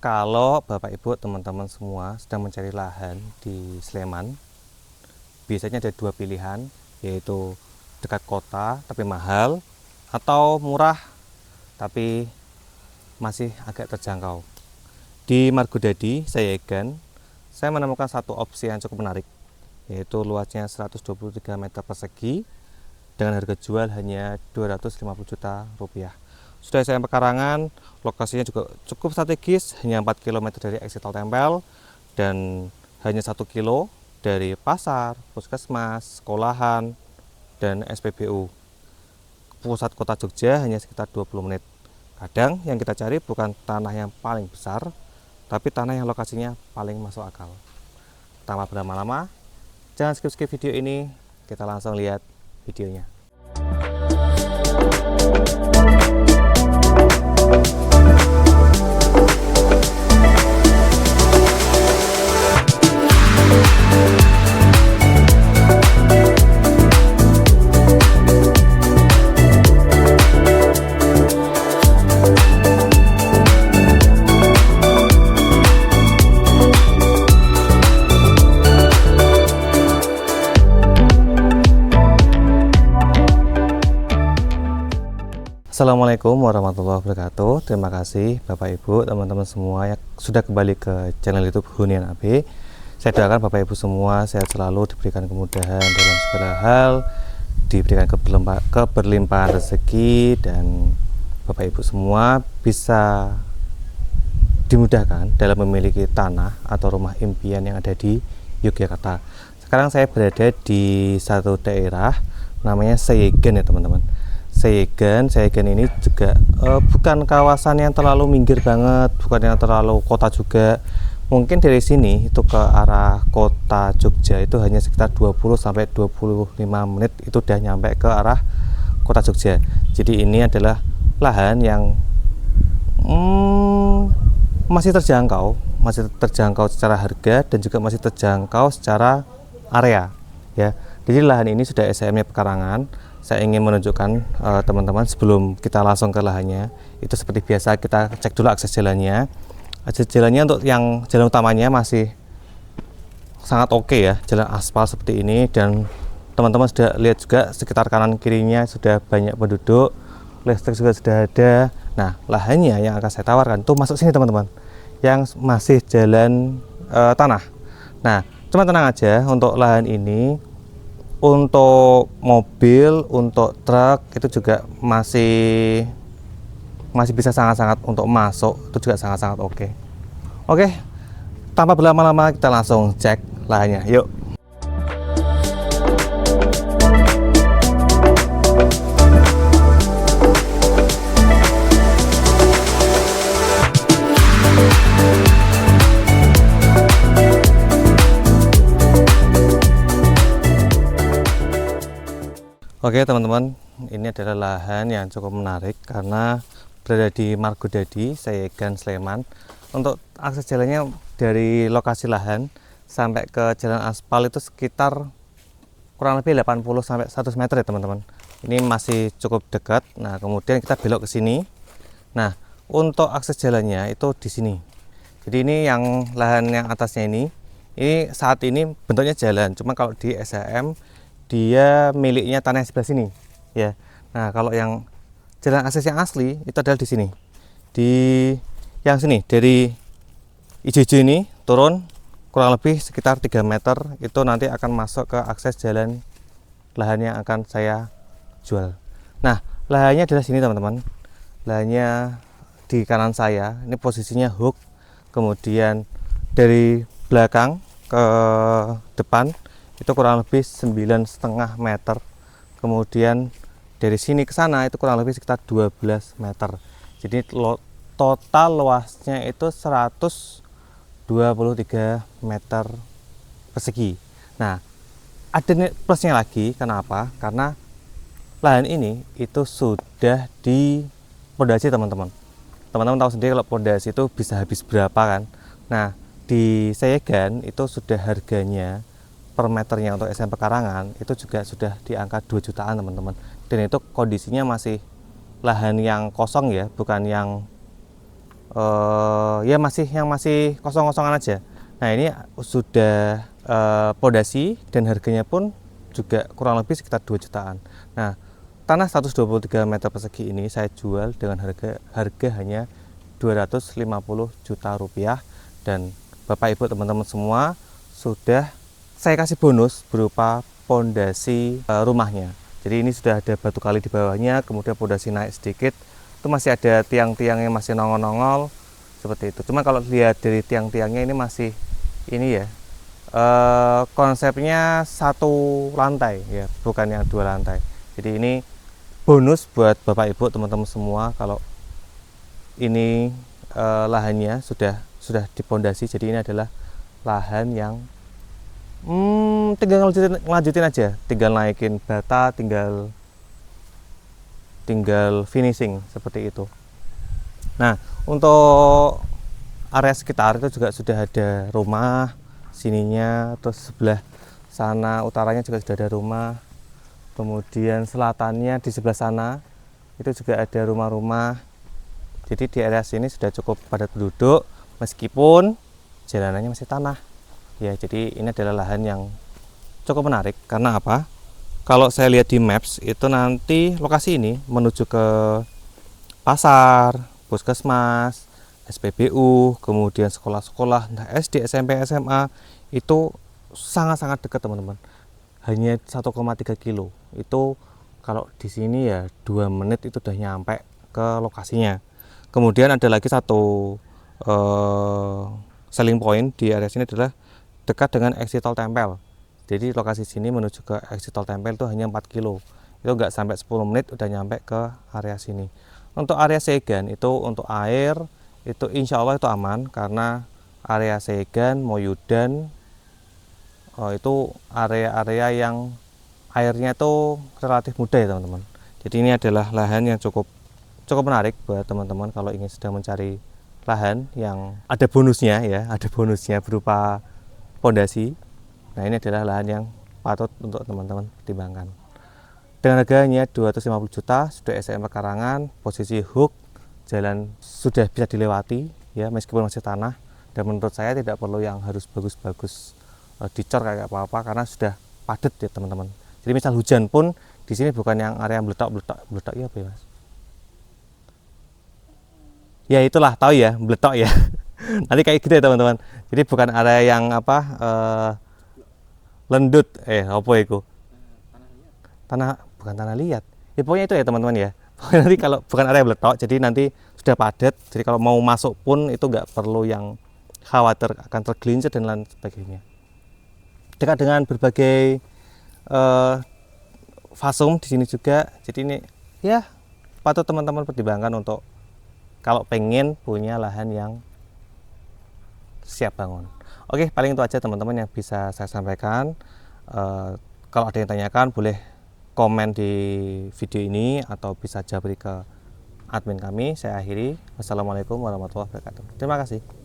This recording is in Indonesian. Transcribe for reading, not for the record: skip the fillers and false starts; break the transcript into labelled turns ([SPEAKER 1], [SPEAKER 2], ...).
[SPEAKER 1] Kalau Bapak Ibu teman-teman semua sedang mencari lahan di Sleman, biasanya ada dua pilihan, yaitu dekat kota tapi mahal, atau murah tapi masih agak terjangkau. Di Margodadi, Sayegan, saya menemukan satu opsi yang cukup menarik, yaitu luasnya 123 meter persegi dengan harga jual hanya 250 juta rupiah. Sudah saya pekarangan, lokasinya juga cukup strategis, hanya 4 km dari exit tol Tempel dan hanya 1 kilo dari pasar, puskesmas, sekolahan, dan SPBU. Pusat kota Jogja hanya sekitar 20 menit. Kadang yang kita cari bukan tanah yang paling besar, tapi tanah yang lokasinya paling masuk akal. Tanpa berlama-lama, jangan skip-skip video ini, kita langsung lihat videonya. Assalamualaikum warahmatullahi wabarakatuh. Terima kasih Bapak Ibu, teman-teman semua yang sudah kembali ke channel YouTube Hunian AB. Saya doakan Bapak Ibu semua sehat selalu, diberikan kemudahan dalam segala hal, diberikan keberlimpahan rezeki, dan Bapak Ibu semua bisa dimudahkan dalam memiliki tanah atau rumah impian yang ada di Yogyakarta. Sekarang saya berada di satu daerah namanya Sayegan ya teman-teman. Sayegan ini juga bukan kawasan yang terlalu minggir banget, bukan yang terlalu kota juga. Mungkin dari sini itu ke arah kota Jogja itu hanya sekitar 20-25 menit itu udah nyampe ke arah kota Jogja. Jadi ini adalah lahan yang masih terjangkau secara harga dan juga masih terjangkau secara area ya. Jadi lahan ini sudah SM-nya pekarangan. Saya ingin menunjukkan teman-teman sebelum kita langsung ke lahannya, itu seperti biasa kita cek dulu akses jalannya. Akses jalannya untuk yang jalan utamanya masih sangat oke ya, jalan aspal seperti ini, dan teman-teman sudah lihat juga sekitar kanan kirinya sudah banyak penduduk, listrik juga sudah ada. Nah, lahannya yang akan saya tawarkan tuh masuk sini teman-teman, yang masih jalan tanah. Nah, cuma tenang aja, untuk lahan ini untuk mobil, untuk truk itu juga masih bisa sangat-sangat untuk masuk, itu juga sangat-sangat oke. Oke, tanpa berlama-lama kita langsung cek lahannya, yuk. Oke teman-teman, ini adalah lahan yang cukup menarik karena berada di Margodadi, Sayegan, Sleman. Untuk akses jalannya dari lokasi lahan sampai ke jalan aspal itu sekitar kurang lebih 80-100 meter ya teman-teman. Ini masih cukup dekat. Nah, kemudian kita belok ke sini. Nah, untuk akses jalannya itu di sini. Jadi ini yang lahan yang atasnya ini saat ini bentuknya jalan. Cuma kalau di SHM dia miliknya tanah yang sebelah sini ya. Nah, kalau yang jalan akses yang asli itu adalah di sini, di yang sini, dari hijau-hijau ini turun kurang lebih sekitar 3 meter itu nanti akan masuk ke akses jalan lahan yang akan saya jual. Nah, lahannya adalah sini teman-teman, lahannya di kanan saya ini posisinya hook, kemudian dari belakang ke depan itu kurang lebih 9,5 meter, kemudian dari sini ke sana itu kurang lebih sekitar 12 meter. Jadi total luasnya itu 123 meter persegi. Nah, ada plusnya lagi, kenapa? Karena lahan ini itu sudah dipondasi teman-teman. Teman-teman tahu sendiri kalau pondasi itu bisa habis berapa kan. Nah, di Sayegan itu sudah harganya per meternya untuk SM pekarangan itu juga sudah di angka 2 jutaan teman-teman, dan itu kondisinya masih lahan yang kosong ya, bukan yang ya masih kosong-kosongan aja. Nah ini sudah pondasi dan harganya pun juga kurang lebih sekitar 2 jutaan. Nah tanah 123 meter persegi ini saya jual dengan harga hanya 250 juta rupiah, dan Bapak Ibu teman-teman semua sudah saya kasih bonus berupa pondasi rumahnya. Jadi ini sudah ada batu kali di bawahnya, kemudian pondasi naik sedikit, itu masih ada tiang-tiang yang masih nongol-nongol seperti itu. Cuma kalau lihat dari tiang-tiangnya ini masih ini ya, konsepnya satu lantai ya, bukan yang 2 lantai. Jadi ini bonus buat Bapak Ibu teman-teman semua kalau ini lahannya sudah dipondasi. Jadi ini adalah lahan yang tinggal ngelanjutin aja, tinggal naikin bata, tinggal finishing seperti itu. Nah untuk area sekitar itu juga sudah ada rumah sininya, terus sebelah sana utaranya juga sudah ada rumah, kemudian selatannya di sebelah sana itu juga ada rumah-rumah. Jadi di area sini sudah cukup padat penduduk meskipun jalanannya masih tanah ya. Jadi ini adalah lahan yang cukup menarik karena apa? Kalau saya lihat di maps itu nanti lokasi ini menuju ke pasar, puskesmas, SPBU, kemudian sekolah-sekolah, SD, SMP, SMA itu sangat-sangat dekat teman-teman. Hanya 1,3 kilo. Itu kalau di sini ya 2 menit itu udah nyampe ke lokasinya. Kemudian ada lagi satu selling point di area sini adalah dekat dengan exit tol Tempel. Jadi lokasi sini menuju ke exit tol Tempel itu hanya 4 kilo. Itu nggak sampai 10 menit udah nyampe ke area sini. Untuk area Segan itu untuk air itu insya Allah itu aman karena area Segan, Moyudan itu area-area yang airnya itu relatif mudah ya teman-teman. Jadi ini adalah lahan yang cukup menarik buat teman-teman kalau ingin sedang mencari lahan yang ada bonusnya ya, ada bonusnya berupa pondasi. Nah ini adalah lahan yang patut untuk teman-teman pertimbangkan. Dengan harganya 250 juta, sudah SMK Karangan, posisi hook, jalan sudah bisa dilewati ya meskipun masih tanah, dan menurut saya tidak perlu yang harus bagus-bagus dicor kayak apa-apa karena sudah padat ya teman-teman. Jadi misal hujan pun di sini bukan yang area meletak ya apa ya Mas? Ya itulah tahu ya, meletok ya. Nanti kayak gitu ya teman-teman. Jadi bukan area yang apa lendut apa itu? Bukan tanah liat. Ya pokoknya itu ya teman-teman ya. Pokoknya nanti kalau bukan area meletok, jadi nanti sudah padat. Jadi kalau mau masuk pun itu nggak perlu yang khawatir akan tergelincir dan lain sebagainya. Dekat dengan berbagai fasum di sini juga. Jadi ini ya patut teman-teman pertimbangkan untuk kalau pengen punya lahan yang siap bangun. Oke, paling itu aja teman-teman yang bisa saya sampaikan. Kalau ada yang tanyakan boleh komen di video ini atau bisa japri ke admin kami. Saya akhiri. Wassalamualaikum warahmatullahi wabarakatuh. Terima kasih.